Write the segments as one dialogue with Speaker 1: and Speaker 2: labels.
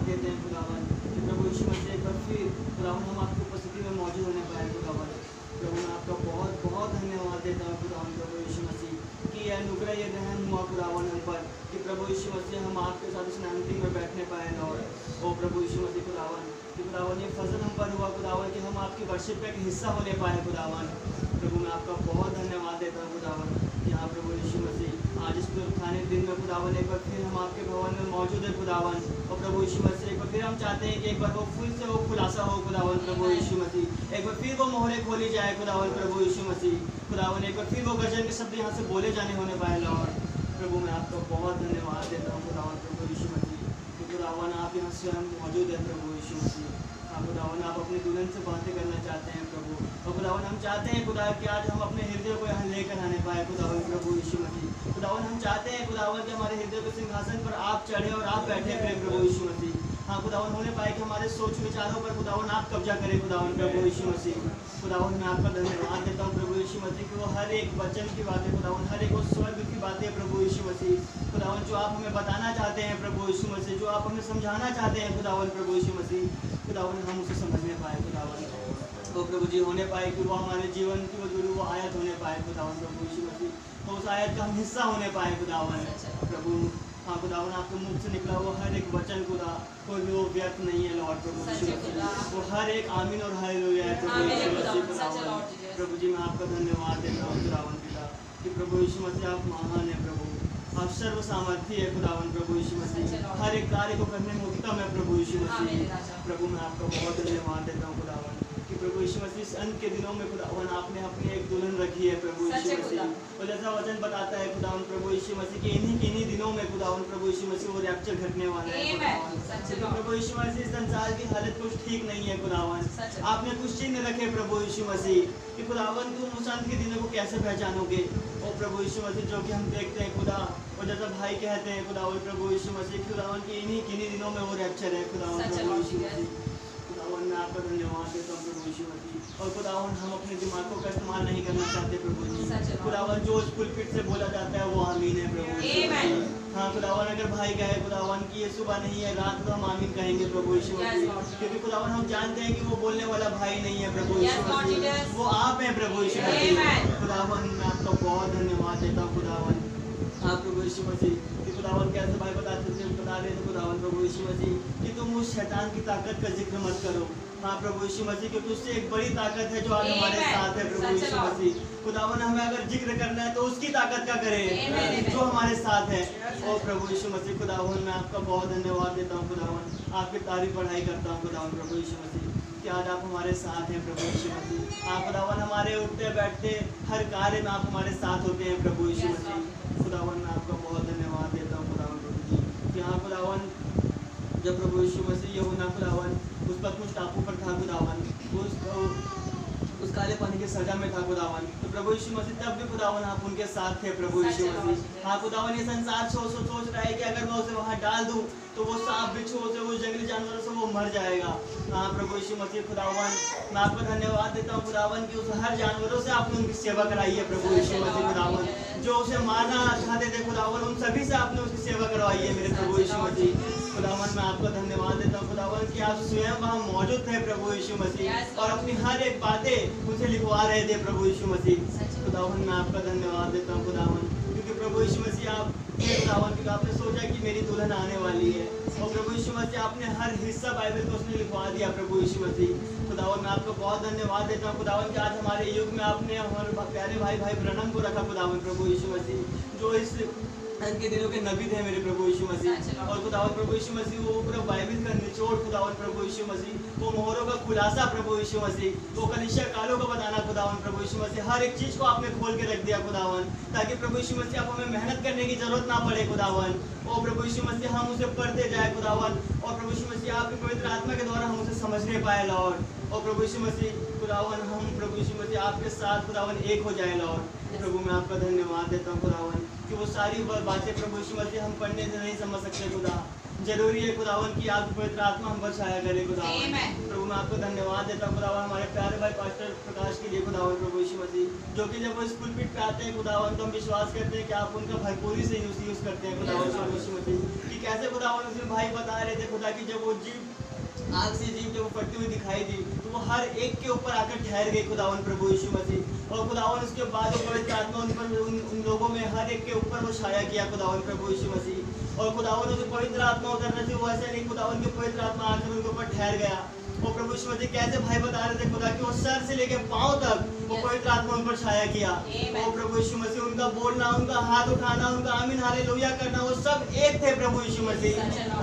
Speaker 1: देते हैं खुदावन कि प्रभु यीशु मसीह एक बार फिर खुदावन हम आपकी उपस्थिति में मौजूद होने पाए खुदावन। प्रभु मैं आपका बहुत बहुत धन्यवाद देता हूँ खुदावन प्रभु यीशु मसीह कि यह अनुग्रह ये रहम हुआ खुदावन हम पर कि प्रभु यीशु मसीह हम आपके साथ इस मीटिंग में बैठने पाए लॉर्ड। ओ प्रभु यीशु मसीह खुदावन कि खुदावन ये फजल हम पर हुआ खुदावन कि हम आपकी वर्शिप का एक हिस्सा होने पाए खुदावन। प्रभु मैं आपका बहुत धन्यवाद देता हूँ खुदावन कि हाँ प्रभु यीशु मसीह आज इस पुरखाने दिन में खुदावन एक बार फिर हम आपके भवन में मौजूद है खुदावन। और प्रभु यीशु मसीह एक बार फिर हम चाहते हैं कि एक बार वो फिर से वो खुलासा हो खुदावन प्रभु यीशु मसीह, एक बार फिर वो मोहरें खोली जाए खुदावन प्रभु यीशु मसीह खुदावन, एक बार फिर वो गजन के शब्द यहाँ से बोले जाने होने पाए लॉर्ड। प्रभु मैं आपका बहुत धन्यवाद देता हूँ खुदावन प्रभु यीशु मसीह कि खुदावन आप यहाँ स्वयं मौजूद है प्रभु यीशु मसीह। हाँ खुदावन आप अपनी दुल्हन से बातें करना चाहते हैं प्रभु। और खुदावन हम चाहते हैं खुदा कि आज हम अपने हृदय को यहाँ लेकर आने पाए खुदावन प्रभु यीशु मसीह। खुदावन हम चाहते हैं खुदावन कि हमारे हृदय के सिंहासन पर आप चढ़े और आप बैठे प्रभु यीशु मसीह। हाँ खुदावन होने पाए कि हमारे सोच विचारों पर खुदावन आप कब्जा करें खुदावन प्रभु यीशु मसीह। खुदावन मैं आपका धन्यवाद देता हूँ प्रभु यीशु मसीह कि वो हर एक वचन की बातें खुदावन, हर एक वो स्वर्ग की बातें प्रभु यीशु मसीह खुदावन जो आप हमें बताना चाहते हैं प्रभु यीशु मसीह, जो आप हमें समझाना चाहते हैं खुदावन प्रभु यीशु मसीह खुदावन हम उसे समझने पाए खुदावन। तो प्रभु जी होने पाए कि वो हमारे जीवन की वो आयत होने पाए खुदावन प्रभु यीशु मसीह, तो उस आयत का हम हिस्सा होने पाए खुदावन प्रभु। हाँ खुदावन आपके मुख से निकला वो हर एक वचन खुदा कोई भी वो व्यर्थ नहीं है लॉर्ड प्रभु यीशु मसीह, वो हर एक आमीन और हालेलुया है प्रभु यीशु मसीह खुदावन। प्रभु जी मैं आपका धन्यवाद देता हूँ खुदावन पिता कि प्रभु यीशु मसीह आप महान है प्रभु, आप सर्व सामर्थ्य है खुदावन प्रभु यीशु मसीह, हर एक कार्य को करने में उत्तम है प्रभु यीशु मसीह। प्रभु मैं आपका बहुत धन्यवाद देता हूँ खुदावन कि प्रभु यीशु मसीह इस अंत के दिनों में खुदावन आपने अपनी एक दुल्हन रखी है प्रभु यीशु मसीह। और जैसा वचन बताता है खुदावन प्रभु यीशु मसीह कि इन्हीं दिनों में खुदावन प्रभु यीशु मसीह वो रैप्चर घटने वाला है खुदावन। प्रभु यीशु मसीह इस संसार की हालत कुछ ठीक नहीं है खुदावन, आपने कुछ चिन्ह रखे प्रभु यीशु मसीह कि खुदावन तुम उस अंत के दिनों को कैसे पहचानोगे। और प्रभु यीशु मसीह जो कि हम देखते हैं खुदा, और जैसा भाई कहते हैं खुदावन प्रभु यीशु मसीह खुदावन की इन्हीं दिनों में वो रैप्चर है खुदावन प्रभु यीशु मसीह। खुदावन मैं आपका धन्यवाद देता हूँ प्रभु यीशु मसीह। और खुदावन हम अपने दिमागों का इस्तेमाल नहीं करना चाहते प्रभु जी। खुदावन जो उस पुलपिट से बोला जाता है वो आमीन है प्रभु। हाँ खुदावन अगर भाई कहे खुदावन की ये सुबह नहीं है रात को हम आमीन कहेंगे प्रभु यीशु मसीह, क्योंकि खुदावन हम जानते हैं कि वो बोलने वाला भाई नहीं है प्रभु यीशु मसीह, वो आप हैं प्रभु यीशु मसीह। खुदावन मैं आपका बहुत धन्यवाद देता हूँ खुदावन हाँ प्रभु यीशु मसीह कि खुदावन कैसे भाई बता रहे थे खुदावन प्रभु यीशु मसीह कि तुम उस शैतान की ताकत का जिक्र मत करो। हाँ प्रभु यीशु मसीह क्योंकि उससे एक बड़ी ताकत है जो आज हमारे साथ है प्रभु यीशु मसीह। खुदावन हमें अगर जिक्र करना है तो उसकी ताकत का करें जो हमारे साथ है। और प्रभु यीशु मसीह खुदावन मैं आपका बहुत धन्यवाद देता हूँ खुदावन, आपकी तारीफ बढ़ाई करता हूँ खुदावन प्रभु यीशु मसीह कि आज आप हमारे साथ हैं प्रभु यीशु मसीह। हाँ खुदावन हमारे उठते बैठते हर कार्य में आप हमारे साथ होते हैं प्रभु यीशु मसीह। खुदावन मैं आपका बहुत धन्यवाद देता हूँ खुदावन प्रभु जी कि हाँ खुदावन जब प्रभु यीशु मसीह यूहन्ना खुदावन उस पतमुस टापू पर था खुदावन, उस काले पानी की सजा में था खुदावन, तो प्रभु यीशु मसीह तब भी खुदावन आप उनके साथ थे प्रभु यीशु मसीह। हाँ खुदावन ये संसार सोच रहा है कि अगर मैं उसे वहाँ डाल दूँ तो वो सांप बिच्छू से वो जंगली जानवरों से वो मर जाएगा। हाँ प्रभु यीशु मसीह खुदावन मैं आपको धन्यवाद देता हूँ खुदावन कि उस हर जानवरों से आपने उनकी सेवा कराई है प्रभु यीशु मसीह खुदावन, जो उसे मारना चाहते थे खुदावन उन सभी से आपने उसकी सेवा करवाई है मेरे प्रभु यीशु मसीह। खुदावन मैं आपका धन्यवाद देता हूँ खुदावन कि आप स्वयं वहाँ मौजूद थे प्रभु यीशु मसीह और अपनी हर एक बातें उसे लिखवा रहे थे प्रभु यीशु मसीह। खुदावन मैं आपका धन्यवाद देता हूँ खुदावन क्योंकि प्रभु यीशु मसीह आप खुदावन क्योंकि आपने सोचा कि मेरी दुल्हन आने वाली है और प्रभु यीशु मसीह आपने हर हिस्सा बाइबल को उसने लिखवा दिया प्रभु यीशु मसीह। खुदावन मैं आपको बहुत धन्यवाद देता हूँ खुदावन कि आज हमारे युग में आपने हमारे प्यारे भाई ब्रनम को रखा खुदावन प्रभु यीशु मसीह, जो इस के दिनों के नबी थे मेरे प्रभु यीशु मसीह। और खुदावन प्रभु यीशु मसीह वो पूरा बाइबल का निचोड़ खुदावन प्रभु यीशु मसीह, वो मोहरों का खुलासा प्रभु यीशु मसीह, वो कलीसिया कालों को बताना खुदावन प्रभु यीशु मसीह, हर एक चीज़ को आपने खोल के रख दिया खुदावन ताकि प्रभु यीशु मसीह आप हमें मेहनत करने की जरूरत ना पड़े खुदावन। और प्रभु यीशु मसीह हम उसे पढ़ते जाए खुदावन और प्रभु यीशु मसीह आपकी पवित्र आत्मा के द्वारा हम उसे समझने पाए लॉर्ड। और प्रभु यीशु मसीह खुदावन हम प्रभु यीशु मसीह आपके साथ खुदावन एक हो जाए लॉर्ड। प्रभु मैं आपका धन्यवाद देता हूँ खुदावन कि वो सारी बातें प्रभु यीशु मसीह हम पढ़ने से नहीं समझ सकते खुदा, जरूरी है खुदावन कि आपकी पवित्र आत्मा हम पर छाया करे खुदावन। प्रभु मैं आपको धन्यवाद देता हूँ खुदावन हमारे प्यारे भाई पास्टर प्रकाश के लिए खुदावन प्रभु यीशु मसीह, जो कि जब वो इस पुलपिट पे आते हैं खुदावन तो हम विश्वास करते हैं कि आप उनका भरपूरी से यूज़ करते हैं खुदावन प्रभु यीशु मसीह कि कैसे खुदावन उसमें भाई बता रहे थे खुदा की जब वो जीव आग से जीव जब फटती हुई दिखाई दी तो वो हर एक के ऊपर आकर ठहर गई खुदावन प्रभु यीशु मसीह। और खुदावन उसके बाद वो पवित्र आत्मा उन पर उन लोगों में हर एक के ऊपर वो छाया किया खुदावन प्रभु यीशु मसीह। और खुदावन उसे पवित्र आत्मा उतरने से वो ऐसे नहीं, खुदावन की पवित्र आत्मा आकर उनके ऊपर ठहर गया। वो प्रभु यीशु मसीह कैसे भाई बता रहे थे खुदा कि वो सर से लेके पांव तक वो पवित्र आत्मा उन पर छाया किया। वो प्रभु यीशु मसीह उनका बोलना, उनका हाथ उठाना, उनका आमीन हालेलुया करना, वो सब एक थे प्रभु यीशु मसीह।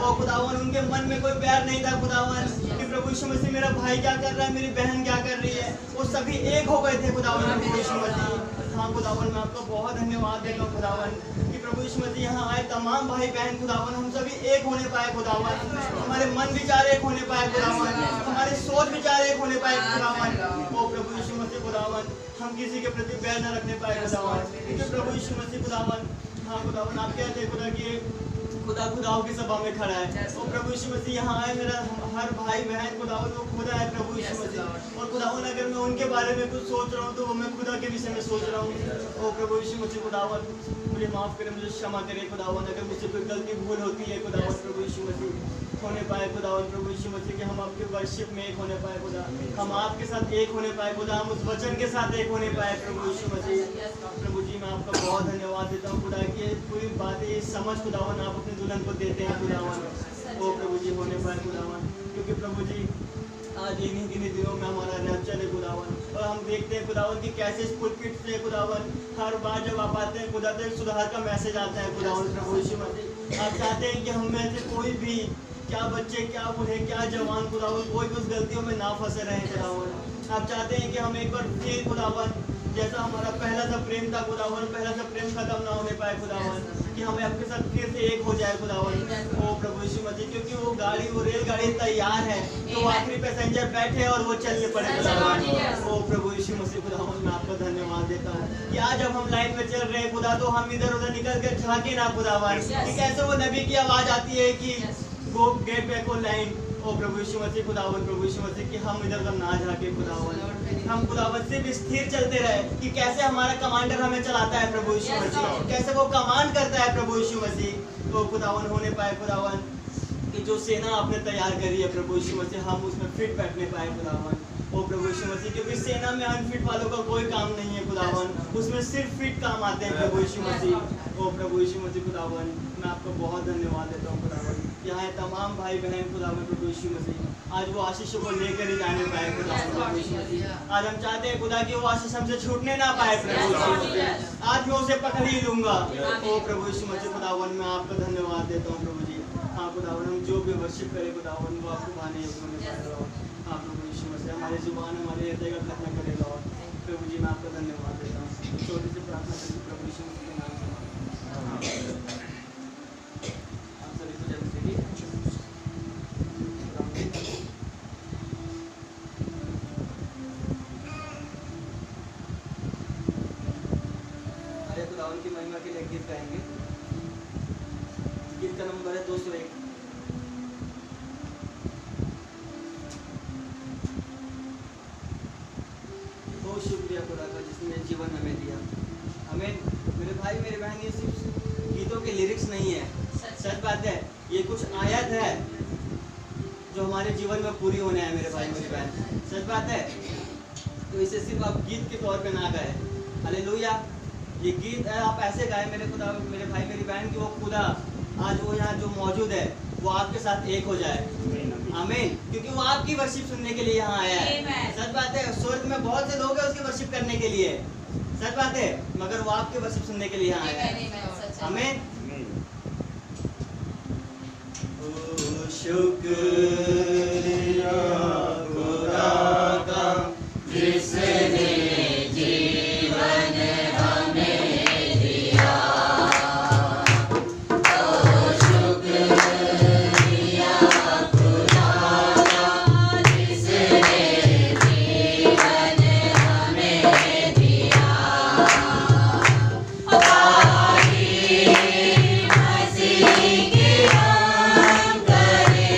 Speaker 1: वो खुदावन उनके मन में कोई बैर नहीं था खुदावन कि प्रभु यीशु मसीह मेरा भाई क्या कर रहा है, मेरी बहन क्या कर रही है, वो सभी एक हो गए थे खुदावन प्रभु यीशु मसीह। हाँ खुदावन मैं आपको बहुत धन्यवाद देता हूँ खुदावन कि प्रभु यीशु मसीह यहाँ आए तमाम भाई बहन खुदावन हम सभी एक होने पाए खुदावन, हमारे मन विचार एक होने पाए खुदावन, हमारे सोच विचार एक होने पाए खुदावन। ओ प्रभु यीशु मसीह खुदावन हम किसी के प्रति बैर न रखने पाए खुदावन, क्योंकि प्रभु यीशु मसीह खुदावन हाँ खुदावन आप कहते हैं खुदा कि खुदा खुदाओं की सभा में खड़ा है। वो प्रभु यीशु मसीह यहाँ आए, मेरा हर भाई बहन खुदावन वो खुदा है प्रभु यीशु मसीह। और खुदावन अगर मैं उनके बारे में कुछ सोच रहा हूँ तो वो मैं खुदा के विषय में सोच रहा हूँ। ओ प्रभु यीशु मसीह खुदावन मुझे माफ करे, मुझे क्षमा करे खुदावन, अगर मुझसे कोई गलती भूल होती है खुदावन प्रभु यीशु मसीह होने पाए खुदावन प्रभु यीशु मसीह कि हम आपके वर्शिप में एक होने पाए खुदा, हम आपके साथ एक होने पाए खुदा, हम उस वचन के साथ एक होने पाए प्रभु यीशु मसीह। प्रभु जी मैं आपका बहुत धन्यवाद देता हूँ खुदा की पूरी बातें समझ खुदावन आप अपने दुल्हन को देते हैं खुदावन। ओ प्रभु जी होने पाए खुदावन, क्योंकि प्रभु जी आज इन्हीं दिनों में हमारा रैप्चर है खुदावन। और हम देखते हैं खुदावन कि कैसे इस पुलपिट से खुदावन हर बार जब आप आते हैं खुदा तो एक सुधार का मैसेज आता है खुदावन प्रभु यीशु मसीह। आप चाहते हैं कि हम में से कोई भी क्या बच्चे क्या बूढ़े क्या जवान खुदावन कोई भी उस गलतियों में ना फंसे रहे खुदावन। आप चाहते हैं कि हम एक बार फिर खुदावन जैसा हमारा पहला सा प्रेम था खुदावन, पहला सा प्रेम खत्म ना होने पाए खुदावन, कि हमें आपके साथ फिर से एक हो जाए खुदावन। ओ प्रभु यीशु मसीह क्योंकि वो गाड़ी वो रेलगाड़ी तैयार है तो आखिरी पैसेंजर बैठे और वो चलने पड़े खुदावन। ओ प्रभु यीशु मसीह खुदावन मैं आपको धन्यवाद देता हूँ कि आज जब हम लाइन में चल रहे हैं खुदा तो हम इधर उधर निकल कर झांके ना खुदावन, कि कैसे वो नबी की आवाज आती है कि go get back on line. ओ प्रभु यीशु मसीह खुदावन प्रभु यीशु मसीह कि हम इधर उधर ना जाके खुदावन, हम खुदावन सिर्फ स्थिर चलते रहे कि कैसे हमारा कमांडर हमें चलाता है प्रभु यीशु मसीह, कैसे वो कमांड करता है प्रभु यीशु मसीह। तो खुदावन होने पाए खुदावन कि जो सेना आपने तैयार करी है प्रभु यीशु मसीह हम उसमें फिट बैठने पाए खुदावन। ओ प्रभु यीशु मसीह क्योंकि सेना में अनफिट वालों का कोई काम नहीं है खुदावन, उसमें सिर्फ फिट काम आते हैं प्रभु यीशु मसीह। ओ प्रभु यीशु मसीह खुदावन मैं आपको बहुत धन्यवाद देता हूँ खुदावन। यहाँ तमाम भाई बहन खुदावन प्रभु यीशु मसीह आज वो आशीषों को लेकर ही जाने पाए खुदावन प्रभु यीशु मसीह। आज हम चाहते हैं खुदा कि वो आशीष हमसे छूटने ना पाए प्रभु यीशु मसीह, आज मैं उसे पकड़ ही लूंगा। ओ प्रभु यीशु मसीह खुदावन मैं आपको धन्यवाद देता हूँ प्रभु जी। हाँ खुदावन हम जो भी वर्शिप करें खुदावन वो आपको भाने योग्य होने पाए। हाँ प्रभु यीशु मसीह हमारे जुबान हमारे हृदय का खतना करेगा। प्रभु जी मैं आपका धन्यवाद देता हूँ। छोटी सी प्रार्थना करके प्रभु यीशु मसीह के नाम से आप सभी को जब से अरे खुदावन की महिमा के लिए गीत गाएंगे। गीत का नंबर है 201। शुक्रिया खुदा का जिसने जीवन हमें दिया। हमें मेरे भाई मेरे बहन ये सिर्फ गीतों के लिरिक्स नहीं है, सच बात है ये कुछ आयत है जो हमारे जीवन में पूरी होने हैं मेरे भाई मेरे बहन, सच बात है। तो इसे सिर्फ आप गीत के तौर पे ना गाए, हालेलुया। ये गीत आप ऐसे गाए मेरे खुदा मेरे भाई मेरी बहन की वो खुदा आज वो यहाँ जो मौजूद है वो आपके साथ एक हो जाए, आमीन। क्योंकि वो आपकी वर्शिप सुनने के लिए यहाँ आया है, सच बात है। स्वर्ग में बहुत से लोग हैं उसकी वर्शिप करने के लिए, सच बात है, मगर वो आपकी वर्शिप सुनने के लिए यहाँ आया है, आमीन। शुक्रिया खुदा का जिसने जीवन हमें दिया।
Speaker 2: मसीह की हम करे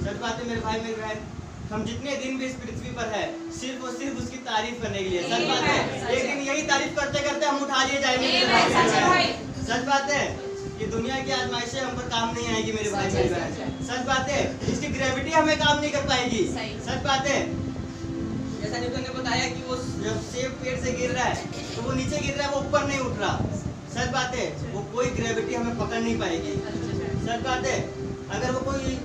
Speaker 1: सच बात है मेरे भाई मेरे बहन, हम जितने दिन भी इस पृथ्वी पर है सिर्फ और सिर्फ उसकी तारीफ करने के लिए। सच बात है, एक दिन यही तारीफ करते करते हम उठा लिए जाएंगे मेरे भाई। सच बात है, ये दुनिया की आजमाइशें हम पर काम नहीं आएगी मेरे भाई मेरे बहन। सच बात है, इसकी ग्रेविटी हमें काम नहीं कर पाएगी। सच बात है, जैसा न्यूटन ने बताया कि वो जब सेब पेड़ से गिर रहा है तो वो नीचे गिर रहा है, वो ऊपर नहीं उठ रहा। सच बात है, वो कोई ग्रेविटी हमें पकड़ नहीं पाएगी। सच बात है, अगर वो कोई